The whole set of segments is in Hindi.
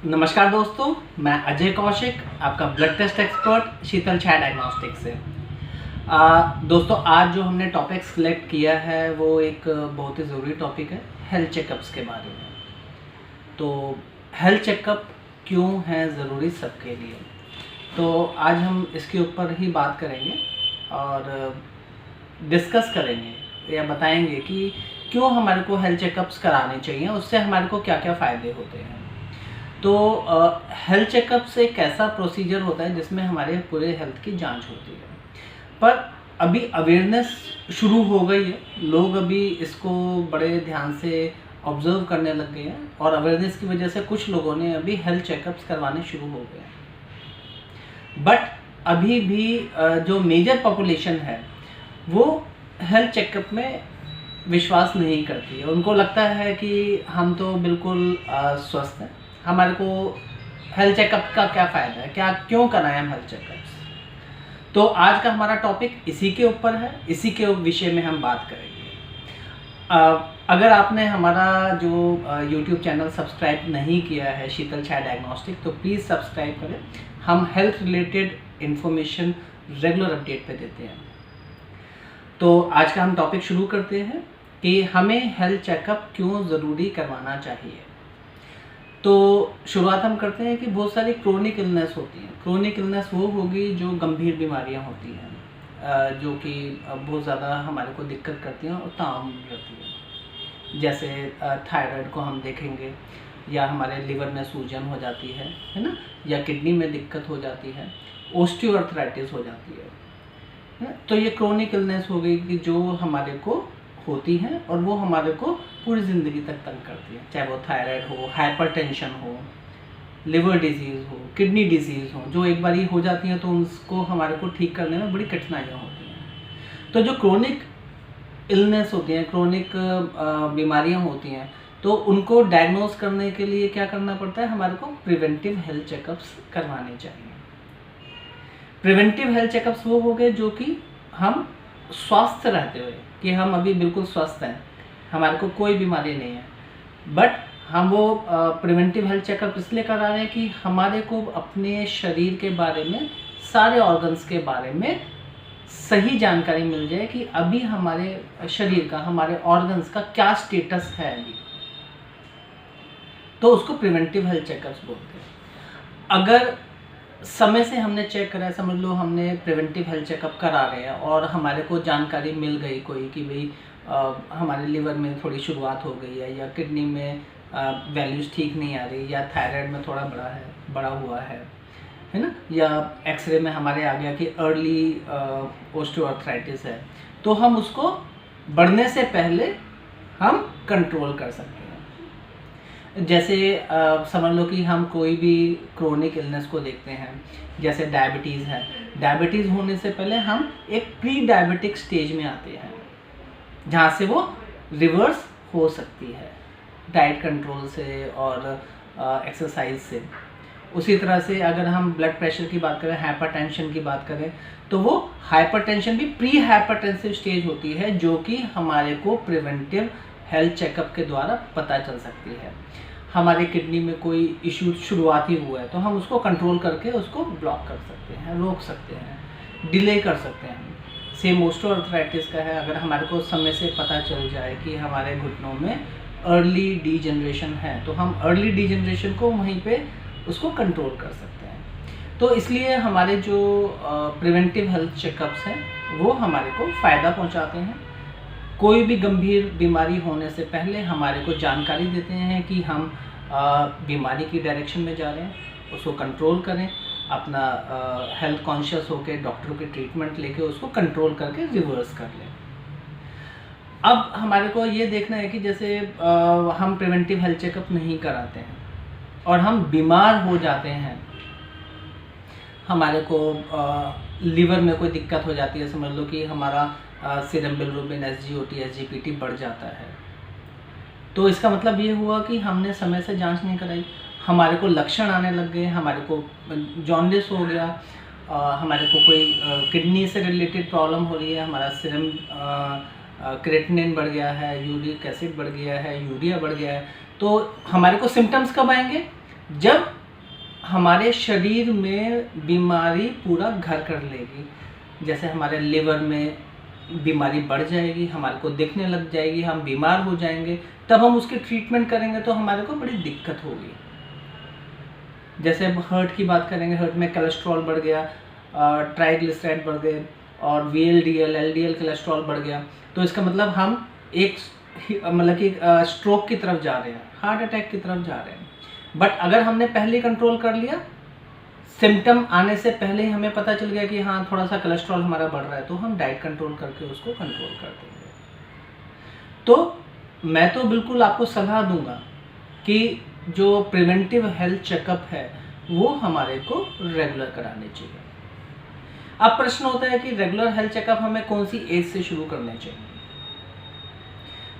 नमस्कार दोस्तों, मैं अजय कौशिक, आपका ब्लड टेस्ट एक्सपर्ट शीतल छाया डायग्नोस्टिक से। दोस्तों, आज जो हमने टॉपिक सिलेक्ट किया है वो एक बहुत ही ज़रूरी टॉपिक है, हेल्थ चेकअप्स के बारे में। तो हेल्थ चेकअप क्यों है ज़रूरी सबके लिए, तो आज हम इसके ऊपर ही बात करेंगे और डिस्कस करेंगे या बताएंगे कि क्यों हमारे को हेल्थ चेकअप्स कराने चाहिए, उससे हमारे को क्या क्या फ़ायदे होते हैं। तो हेल्थ चेकअप्स एक ऐसा प्रोसीजर होता है जिसमें हमारे पूरे हेल्थ की जांच होती है, पर अभी अवेयरनेस शुरू हो गई है। लोग अभी इसको बड़े ध्यान से ऑब्जर्व करने लग गए हैं और अवेयरनेस की वजह से कुछ लोगों ने अभी हेल्थ चेकअप्स करवाने शुरू हो गए हैं। बट अभी भी जो मेजर पॉपुलेशन है वो हेल्थ चेकअप में विश्वास नहीं करती है। उनको लगता है कि हम तो बिल्कुल स्वस्थ हैं, हमारे को हेल्थ चेकअप का क्या फ़ायदा है, क्यों कराएं हम हेल्थ चेकअप्स। तो आज का हमारा टॉपिक इसी के ऊपर है, इसी के विषय में हम बात करेंगे। अगर आपने हमारा जो यूट्यूब चैनल सब्सक्राइब नहीं किया है शीतल छाया डायग्नोस्टिक, तो प्लीज़ सब्सक्राइब करें। हम health related information regular update पे देते हैं। तो आज का हम टॉपिक शुरू करते हैं कि हमें हेल्थ चेकअप क्यों ज़रूरी करवाना चाहिए। तो शुरुआत हम करते हैं कि बहुत सारी क्रोनिक इलनेस होती हैं। क्रोनिक इलनेस वो होगी जो गंभीर बीमारियां होती हैं, जो कि बहुत ज़्यादा हमारे को दिक्कत करती हैं और ताम रहती हैं। जैसे थायराइड को हम देखेंगे, या हमारे लिवर में सूजन हो जाती है ना, या किडनी में दिक्कत हो जाती है, ऑस्टियोआर्थराइटिस हो जाती है। तो ये क्रोनिक इलनेस हो गई कि जो हमारे को होती हैं और वो हमारे को पूरी ज़िंदगी तक तंग करती है। चाहे वो थायराइड हो, हाइपरटेंशन हो, लिवर डिजीज़ हो, किडनी डिजीज़ हो, जो एक बार ही हो जाती हैं तो उसको हमारे को ठीक करने में बड़ी कठिनाइयाँ होती हैं। तो जो क्रोनिक इलनेस होती हैं, क्रोनिक बीमारियाँ होती हैं, तो उनको डायग्नोज करने के लिए क्या करना पड़ता है, हमारे को प्रिवेंटिव हेल्थ चेकअप्स करवाने चाहिए। प्रिवेंटिव हेल्थ चेकअप्स वो हो गए जो कि हम स्वस्थ रहते हुए, कि हम अभी बिल्कुल स्वस्थ हैं, हमारे को कोई बीमारी नहीं है, बट हम वो प्रिवेंटिव हेल्थ चेकअप इसलिए करा रहे हैं कि हमारे को अपने शरीर के बारे में, सारे ऑर्गन्स के बारे में सही जानकारी मिल जाए कि अभी हमारे शरीर का, हमारे ऑर्गन्स का क्या स्टेटस है अभी। तो उसको प्रिवेंटिव हेल्थ चेकअप्स बोलते हैं। अगर समय से हमने चेक करा, समझ लो हमने प्रिवेंटिव हेल्थ चेकअप करा रहे हैं और हमारे को जानकारी मिल गई कोई कि भाई हमारे लिवर में थोड़ी शुरुआत हो गई है, या किडनी में वैल्यूज़ ठीक नहीं आ रही, या थायराइड में थोड़ा बड़ा हुआ है ना, या एक्सरे में हमारे आ गया कि अर्ली ऑस्टियोआर्थराइटिस है, तो हम उसको बढ़ने से पहले हम कंट्रोल कर सकते हैं। जैसे समझ लो कि हम कोई भी क्रोनिक इलनेस को देखते हैं, जैसे डायबिटीज़ है। डायबिटीज़ होने से पहले हम एक प्री डायबिटिक स्टेज में आते हैं, जहाँ से वो रिवर्स हो सकती है डाइट कंट्रोल से और एक्सरसाइज से। उसी तरह से अगर हम ब्लड प्रेशर की बात करें, हाइपरटेंशन की बात करें, तो वो हाइपरटेंशन भी प्री हाइपरटेंसिव स्टेज होती है, जो कि हमारे को प्रिवेंटिव हेल्थ चेकअप के द्वारा पता चल सकती है। हमारे किडनी में कोई इशू शुरुआती हुआ है तो हम उसको कंट्रोल करके उसको ब्लॉक कर सकते हैं, रोक सकते हैं, डिले कर सकते हैं। सेम ऑस्टियोआर्थराइटिस का है, अगर हमारे को समय से पता चल जाए कि हमारे घुटनों में अर्ली डीजनरेशन है, तो हम अर्ली डीजनरेशन को वहीं पे उसको कंट्रोल कर सकते हैं। तो इसलिए हमारे जो प्रिवेंटिव हेल्थ चेकअप्स हैं वो हमारे को फ़ायदा पहुंचाते हैं। कोई भी गंभीर बीमारी होने से पहले हमारे को जानकारी देते हैं कि हम बीमारी की डायरेक्शन में जा रहे हैं, उसको कंट्रोल करें, अपना हेल्थ कॉन्शियस होकर डॉक्टर की ट्रीटमेंट लेके उसको कंट्रोल करके रिवर्स कर लें। अब हमारे को ये देखना है कि जैसे हम प्रिवेंटिव हेल्थ चेकअप नहीं कराते हैं और हम बीमार हो जाते हैं, हमारे को लीवर में कोई दिक्कत हो जाती है, समझ लो कि हमारा सीरम बिलिरुबिन, SGOT, SGPT बढ़ जाता है, तो इसका मतलब ये हुआ कि हमने समय से जांच नहीं कराई, हमारे को लक्षण आने लग गए, हमारे को जॉन्डिस हो गया, हमारे को कोई किडनी से रिलेटेड प्रॉब्लम हो रही है, हमारा सीरम क्रेटिनिन बढ़ गया है, यूरिक एसिड बढ़ गया है, यूरिया बढ़ गया है। तो हमारे को सिम्टम्स कब आएंगे? जब हमारे शरीर में बीमारी पूरा घर कर लेगी, जैसे हमारे लिवर में बीमारी बढ़ जाएगी, हमारे को दिखने लग जाएगी, हम बीमार हो जाएंगे, तब हम उसकी ट्रीटमेंट करेंगे तो हमारे को बड़ी दिक्कत होगी। जैसे अब हार्ट की बात करेंगे, हार्ट में कोलेस्ट्रॉल बढ़ गया, ट्राइग्लिसराइड बढ़ गए और VLDL LDL कोलेस्ट्रॉल बढ़ गया, तो इसका मतलब हम एक मतलब कि स्ट्रोक की तरफ जा रहे हैं, हार्ट अटैक की तरफ जा रहे हैं। बट अगर हमने पहले कंट्रोल कर लिया, सिम्टम आने से पहले ही हमें पता चल गया कि हाँ थोड़ा सा कोलेस्ट्रॉल हमारा बढ़ रहा है, तो हम डाइट कंट्रोल करके उसको कंट्रोल कर देंगे। तो मैं तो बिल्कुल आपको सलाह दूंगा कि जो प्रिवेंटिव हेल्थ चेकअप है वो हमारे को रेगुलर कराने चाहिए। अब प्रश्न होता है कि रेगुलर हेल्थ चेकअप हमें कौन सी एज से शुरू करने चाहिए।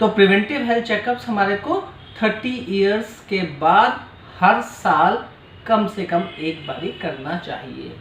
तो प्रिवेंटिव हेल्थ चेकअप्स हमारे को 30 इयर्स के बाद हर साल कम से कम एक बारी करना चाहिए।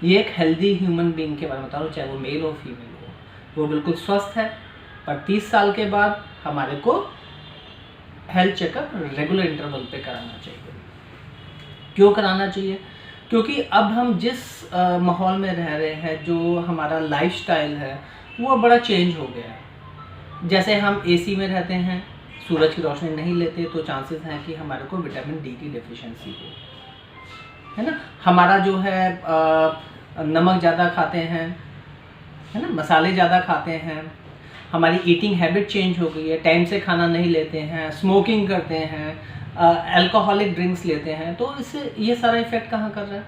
ये एक हेल्दी ह्यूमन बीइंग के बारे में बता रहा हूँ, चाहे वो मेल हो फीमेल हो, वो बिल्कुल स्वस्थ है, पर 30 साल के बाद हमारे को हेल्थ चेकअप रेगुलर इंटरवल पे कराना चाहिए। क्यों कराना चाहिए? क्योंकि अब हम जिस माहौल में रह रहे हैं, जो हमारा लाइफस्टाइल है वो बड़ा चेंज हो गया है। जैसे हम AC में रहते हैं, सूरज की रोशनी नहीं लेते, तो चांसेस हैं कि हमारे को विटामिन D की डेफिशिएंसी हो, है ना। हमारा जो है नमक ज़्यादा खाते हैं, है ना, मसाले ज़्यादा खाते हैं, हमारी ईटिंग हैबिट चेंज हो गई है, टाइम से खाना नहीं लेते हैं, स्मोकिंग करते हैं, अल्कोहलिक ड्रिंक्स लेते हैं, तो इससे ये सारा इफेक्ट कहाँ कर रहा है?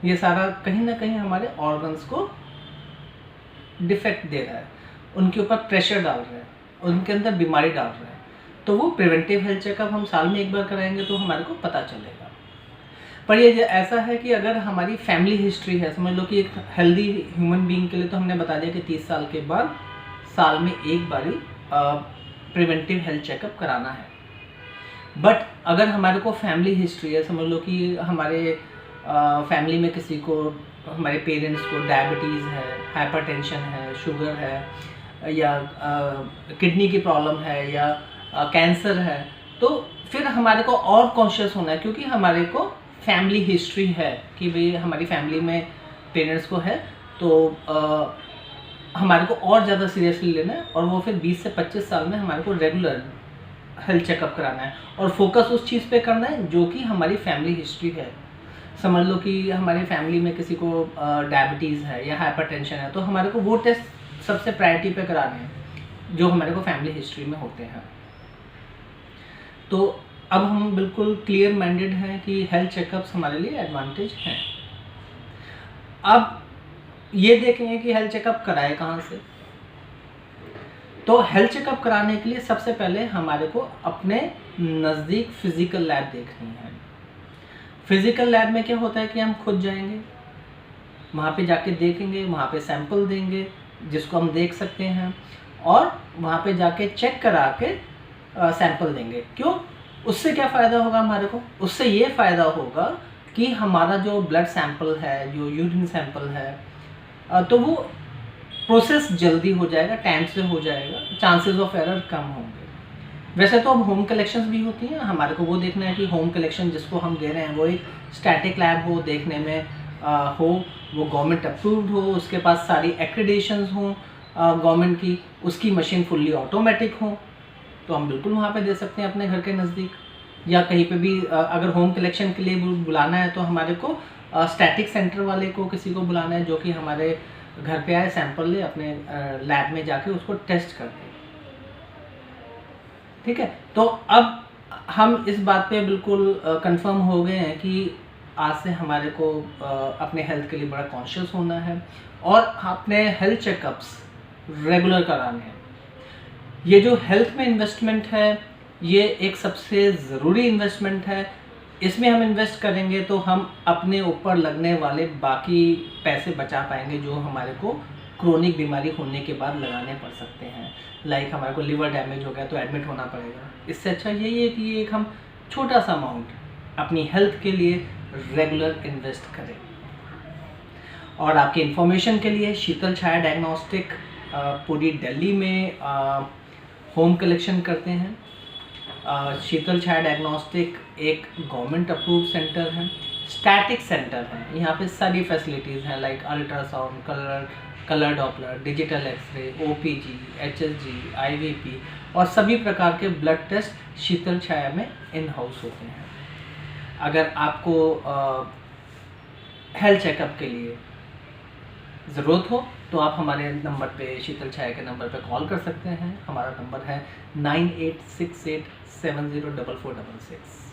ये सारा कहीं ना कहीं हमारे ऑर्गन्स को डिफेक्ट दे रहा है, उनके ऊपर प्रेशर डाल रहा है, उनके अंदर बीमारी डाल रहा है। तो वो प्रिवेंटिव हेल्थ चेकअप हम साल में एक बार कराएंगे तो हमारे को पता चलेगा। पर ये ऐसा है कि अगर हमारी फैमिली हिस्ट्री है, समझ लो कि एक हेल्दी ह्यूमन बीइंग के लिए तो हमने बता दिया कि 30 साल के बाद साल में एक बारी प्रिवेंटिव हेल्थ चेकअप कराना है। बट अगर हमारे को फैमिली हिस्ट्री है, समझ लो कि हमारे फैमिली में किसी को, हमारे पेरेंट्स को डायबिटीज़ है, हाइपरटेंशन है, शुगर है, या किडनी की प्रॉब्लम है, या कैंसर है, तो फिर हमारे को और कॉन्शियस होना है, क्योंकि हमारे को फैमिली हिस्ट्री है कि भाई हमारी फैमिली में पेरेंट्स को है, तो हमारे को और ज़्यादा सीरियसली लेना है। और वो फिर 20 से 25 साल में हमारे को रेगुलर हेल्थ चेकअप कराना है और फोकस उस चीज़ पे करना है जो कि हमारी फैमिली हिस्ट्री है। समझ लो कि हमारी फैमिली में किसी को डायबिटीज़ है या हाइपरटेंशन है, तो हमारे को वो टेस्ट सबसे प्रायोरिटी पे कराने हैं जो हमारे को फैमिली हिस्ट्री में होते हैं। तो अब हम बिल्कुल क्लियर माइंडेड हैं कि हेल्थ चेकअप्स हमारे लिए एडवांटेज हैं। अब ये देखेंगे कि हेल्थ चेकअप कराए कहाँ से। तो हेल्थ चेकअप कराने के लिए सबसे पहले हमारे को अपने नज़दीक फिजिकल लैब देखनी है। फिजिकल लैब में क्या होता है कि हम खुद जाएंगे, वहाँ पे जाके देखेंगे, वहाँ पे सैंपल देंगे जिसको हम देख सकते हैं, और वहाँ पे जाके चेक करा के सैंपल देंगे। क्यों? उससे क्या फ़ायदा होगा हमारे को? उससे ये फ़ायदा होगा कि हमारा जो ब्लड सैंपल है, जो यूरिन सैंपल है, तो वो प्रोसेस जल्दी हो जाएगा, टाइम से हो जाएगा, चांसेस ऑफ एरर कम होंगे। वैसे तो अब होम कलेक्शंस भी होती हैं, हमारे को वो देखना है कि होम कलेक्शन जिसको हम दे रहे हैं वो एक स्टैटिक लैब हो, देखने में हो, वो गवर्नमेंट अप्रूव्ड हो, उसके पास सारी एक्रेडिशंस हों गवर्नमेंट की, उसकी मशीन फुल्ली ऑटोमेटिक हो, तो हम बिल्कुल वहाँ पे दे सकते हैं अपने घर के नज़दीक। या कहीं पे भी अगर होम कलेक्शन के लिए बुलाना है तो हमारे को स्टैटिक सेंटर वाले को किसी को बुलाना है जो कि हमारे घर पे आए, सैंपल ले, अपने लैब में जाके उसको टेस्ट कर दे। ठीक है, तो अब हम इस बात पे बिल्कुल कंफर्म हो गए हैं कि आज से हमारे को अपने हेल्थ के लिए बड़ा कॉन्शियस होना है और अपने हेल्थ चेकअप्स रेगुलर कराने हैं। ये जो हेल्थ में इन्वेस्टमेंट है ये एक सबसे ज़रूरी इन्वेस्टमेंट है। इसमें हम इन्वेस्ट करेंगे तो हम अपने ऊपर लगने वाले बाकी पैसे बचा पाएंगे जो हमारे को क्रोनिक बीमारी होने के बाद लगाने पड़ सकते हैं। लाइक हमारे को लिवर डैमेज हो गया तो एडमिट होना पड़ेगा। इससे अच्छा यही है कि एक हम छोटा सा अमाउंट अपनी हेल्थ के लिए रेगुलर इन्वेस्ट करें। और आपकी इन्फॉर्मेशन के लिए शीतल छाया डायग्नोस्टिक पूरी दिल्ली में होम कलेक्शन करते हैं। शीतल छाया डायग्नोस्टिक एक गवर्नमेंट अप्रूव्ड सेंटर है, स्टैटिक सेंटर है। यहाँ पे सारी फैसिलिटीज़ हैं like ultrasound, colour doppler, digital X ray, OPG, HSG, IVP और सभी प्रकार के ब्लड टेस्ट शीतल छाया में इन हाउस होते हैं। अगर आपको हेल्थ चेकअप के लिए ज़रूरत हो तो आप हमारे नंबर पे, शीतल छाया के नंबर पे कॉल कर सकते हैं। हमारा नंबर है 9868704466।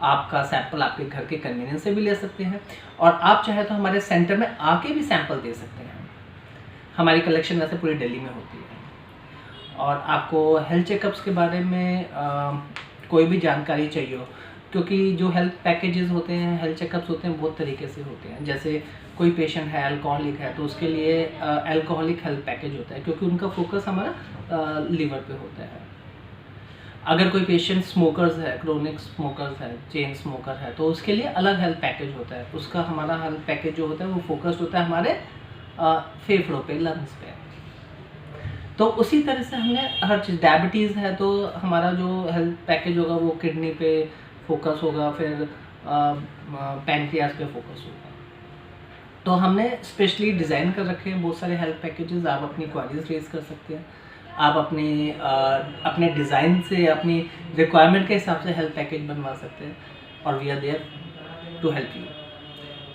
आपका सैंपल आपके घर के कन्वीनियंस से भी ले सकते हैं और आप चाहे तो हमारे सेंटर में आके भी सैंपल दे सकते हैं। हमारी कलेक्शन वैसे पूरी दिल्ली में होती है। और आपको हेल्थ चेकअप्स के बारे में कोई भी जानकारी चाहिए हो, क्योंकि जो हेल्थ पैकेजेस होते हैं, हेल्थ चेकअप्स होते हैं, बहुत तरीके से होते हैं। जैसे कोई पेशेंट है अल्कोहलिक है तो उसके लिए अल्कोहलिक हेल्थ पैकेज होता है, क्योंकि उनका फोकस हमारा लीवर पे होता है। अगर कोई पेशेंट स्मोकर्स है, क्रोनिक स्मोकर्स है, चेन स्मोकर है, तो उसके लिए अलग हेल्थ पैकेज होता है। उसका हमारा हेल्थ पैकेज जो होता है वो फोकस्ड होता है हमारे फेफड़ों पे, लंग्स पे। तो उसी तरह से हमने हर चीज़, डायबिटीज़ है तो हमारा जो हेल्थ पैकेज होगा वो किडनी पे फोकस होगा, फिर पैनक्रियास पे फोकस होगा। तो हमने स्पेशली डिज़ाइन कर रखे हैं बहुत सारे हेल्थ पैकेजेस। आप अपनी क्वारीज रेज कर सकते हैं, आप अपने डिज़ाइन से, अपनी रिक्वायरमेंट के हिसाब से हेल्थ पैकेज बनवा सकते हैं और we are there to help you.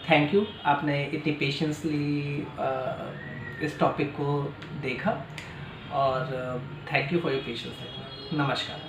Thank you, आपने इतनी पेशेंसली इस टॉपिक को देखा और thank you for your patience. नमस्कार।